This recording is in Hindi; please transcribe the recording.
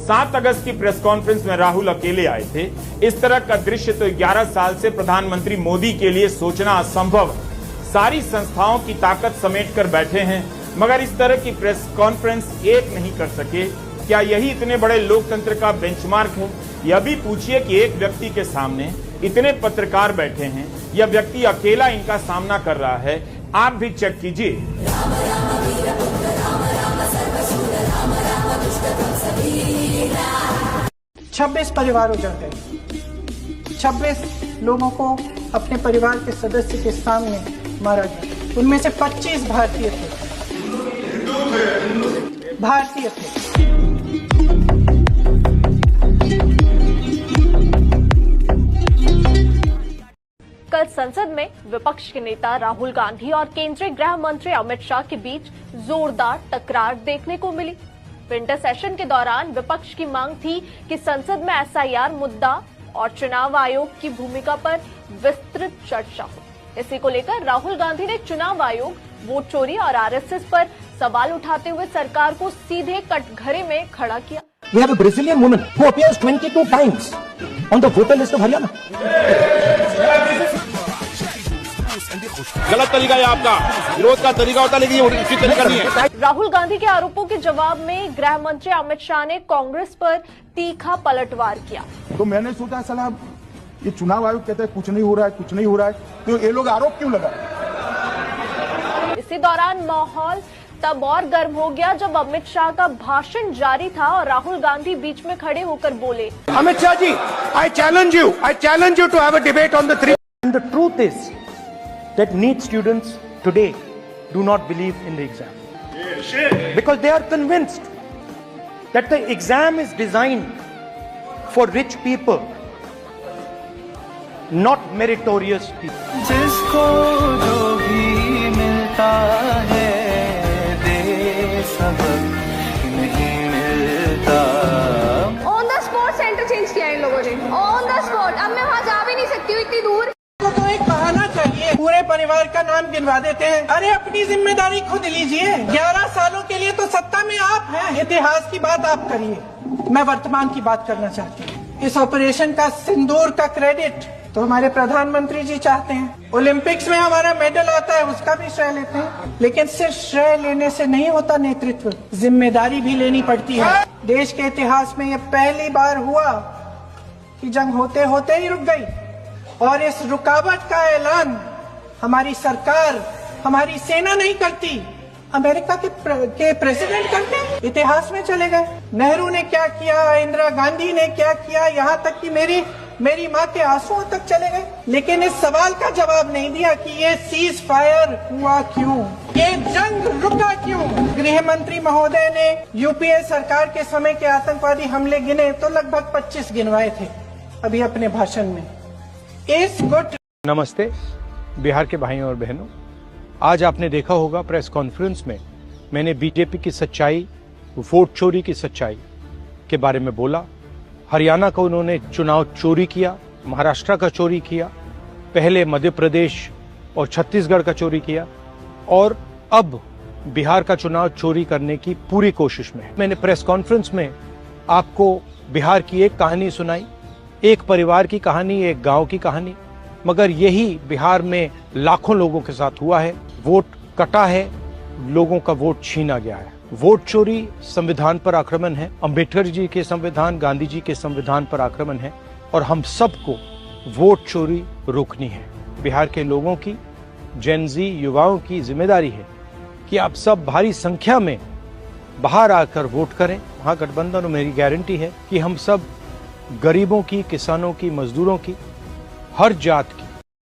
7 अगस्त की प्रेस कॉन्फ्रेंस में राहुल अकेले आए थे। इस तरह का दृश्य तो 11 साल से प्रधानमंत्री मोदी के लिए सोचना असंभव। सारी संस्थाओं की ताकत समेट कर बैठे हैं, मगर इस तरह की प्रेस कॉन्फ्रेंस एक नहीं कर सके। क्या यही इतने बड़े लोकतंत्र का बेंचमार्क है? यह भी पूछिए कि एक व्यक्ति के सामने इतने पत्रकार बैठे हैं, यह व्यक्ति अकेला इनका सामना कर रहा है। आप भी चेक कीजिए। 26 परिवार उजड़ गए। 26 लोगों को अपने परिवार के सदस्य के सामने मारा गया। उनमें से 25 भारतीय थे। कल संसद में विपक्ष के नेता राहुल गांधी और केंद्रीय गृह मंत्री अमित शाह के बीच जोरदार टकरार देखने को मिली। विंटर सेशन के दौरान विपक्ष की मांग थी कि संसद में एसआईआर मुद्दा और चुनाव आयोग की भूमिका पर विस्तृत चर्चा हो। इसी को लेकर राहुल गांधी ने चुनाव आयोग, वोट चोरी और आरएसएस पर सवाल उठाते हुए सरकार को सीधे कटघरे में खड़ा किया। We have a Brazilian woman who appears 22 times on the voter list of Haryana. गलत तरीका है आपका, विरोध का तरीका होता है, लेकिन ये उचित तरीका नहीं है। राहुल गांधी के आरोपों के जवाब में गृह मंत्री अमित शाह ने कांग्रेस पर तीखा पलटवार किया। तो मैंने सोचा साला ये चुनाव आयोग कहता है कुछ नहीं हो रहा है, तो ये लोग आरोप क्यों लगा? इसी दौरान माहौल तब और गर्म हो गया जब अमित शाह का भाषण जारी था और राहुल गांधी बीच में खड़े होकर बोले, Amit Shah ji, I challenge you to have a debate on the three. And the truth is that NEET students today do not believe in the exam. Because they are convinced that the exam is designed for rich people, not meritorious people. जिसको जो भी मिलता है दे सबक नहीं मिलता। On the spot centre change किया इन लोगों ने, ऑन द स्पॉट। अब मैं वहाँ जा भी नहीं सकती हूँ इतनी दूर। तो एक बहाना चाहिए, पूरे परिवार का नाम गिनवा देते हैं। अरे अपनी जिम्मेदारी खुद लीजिए। 11 सालों के लिए तो सत्ता में आप हैं। इतिहास की बात आप करिए, मैं वर्तमान की बात करना चाहती हूँ। इस ऑपरेशन का सिंदूर का क्रेडिट तो हमारे प्रधानमंत्री जी चाहते हैं। ओलंपिक्स में हमारा मेडल आता है, उसका भी श्रेय लेते हैं। लेकिन सिर्फ श्रेय लेने से नहीं होता नेतृत्व, जिम्मेदारी भी लेनी पड़ती है। देश के इतिहास में यह पहली बार हुआ कि जंग होते होते ही रुक गई, और इस रुकावट का ऐलान हमारी सरकार, हमारी सेना नहीं करती, अमेरिका के प्रेसिडेंट करते हैं। इतिहास में चले गए। नेहरू ने क्या किया, इंदिरा गांधी ने क्या किया, यहाँ तक कि मेरी माँ के आंसुओं तक चले गए। लेकिन इस सवाल का जवाब नहीं दिया कि ये सीज फायर हुआ क्यों, ये जंग रुका क्यों। गृह मंत्री महोदय ने यूपीए सरकार के समय के आतंकवादी हमले गिने तो लगभग 25 गिनवाए थे अभी अपने भाषण में। नमस्ते बिहार के भाइयों और बहनों, आज आपने देखा होगा प्रेस कॉन्फ्रेंस में मैंने बीजेपी की सच्चाई, वोट चोरी की सच्चाई के बारे में बोला। हरियाणा का उन्होंने चुनाव चोरी किया, महाराष्ट्र का चोरी किया, पहले मध्य प्रदेश और छत्तीसगढ़ का चोरी किया, और अब बिहार का चुनाव चोरी करने की पूरी कोशिश में है। मैंने प्रेस कॉन्फ्रेंस में आपको बिहार की एक कहानी सुनाई, एक परिवार की कहानी, एक गांव की कहानी, मगर यही बिहार में लाखों लोगों के साथ हुआ है। वोट कटा है, लोगों का वोट छीना गया है। वोट चोरी संविधान पर आक्रमण है, अंबेडकर जी के संविधान, गांधी जी के संविधान पर आक्रमण है, और हम सबको वोट चोरी रोकनी है। बिहार के लोगों की, जेनजी युवाओं की जिम्मेदारी है कि आप सब भारी संख्या में बाहर आकर वोट करें। महागठबंधन, मेरी गारंटी है कि हम सब गरीबों की, किसानों की, मजदूरों की, हर जात की